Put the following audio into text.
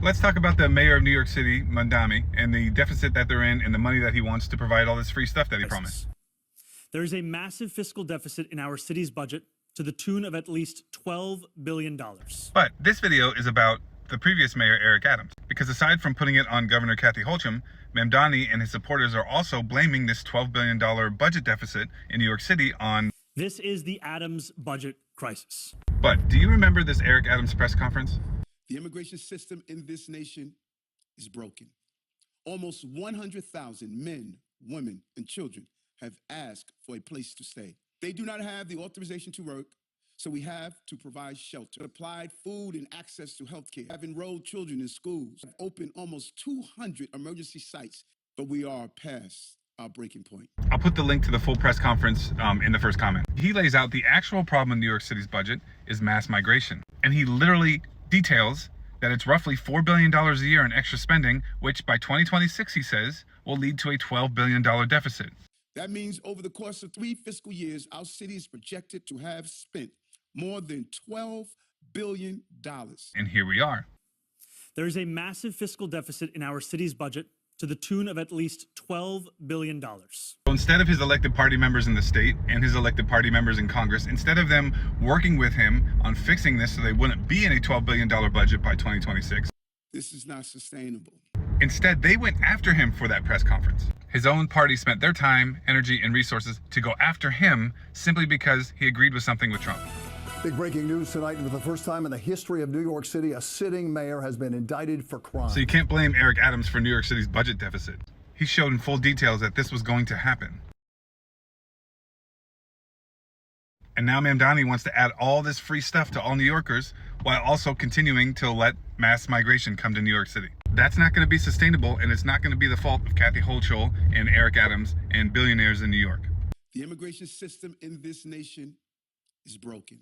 Let's talk about the mayor of New York City, Mamdani, and the deficit that they're in and the money that he wants to provide all this free stuff that he promised. There is a massive fiscal deficit in our city's budget to the tune of at least $12 billion. But this video is about the previous mayor, Eric Adams, because aside from putting it on Governor Kathy Hochul, Mamdani and his supporters are also blaming this $12 billion budget deficit in New York City on... This is the Adams budget crisis. But do you remember this Eric Adams press conference? The immigration system in this nation is broken. Almost 100,000 men, women, and children have asked for a place to stay. They do not have the authorization to work, so we have to provide shelter, applied food and access to health care, have enrolled children in schools, have opened almost 200 emergency sites, but we are past our breaking point. I'll put the link to the full press conference in the first comment. He lays out the actual problem in New York City's budget is mass migration. And he literally details that it's roughly $4 billion a year in extra spending, which by 2026, he says, will lead to a $12 billion deficit. That means over the course of 3 fiscal years, our city is projected to have spent more than $12 billion. And here we are. There is a massive fiscal deficit in our city's budget to the tune of at least $12 billion. So instead of his elected party members in the state and his elected party members in Congress, instead of them working with him on fixing this so they wouldn't be in a $12 billion budget by 2026, this is not sustainable. Instead, they went after him for that press conference. His own party spent their time, energy, and resources to go after him simply because he agreed with something with Trump. Big breaking news tonight. For the first time in the history of New York City, a sitting mayor has been indicted for crime. So you can't blame Eric Adams for New York City's budget deficit. He showed in full details that this was going to happen. And now Mamdani wants to add all this free stuff to all New Yorkers while also continuing to let mass migration come to New York City. That's not going to be sustainable, and it's not going to be the fault of Kathy Hochul and Eric Adams and billionaires in New York. The immigration system in this nation is broken.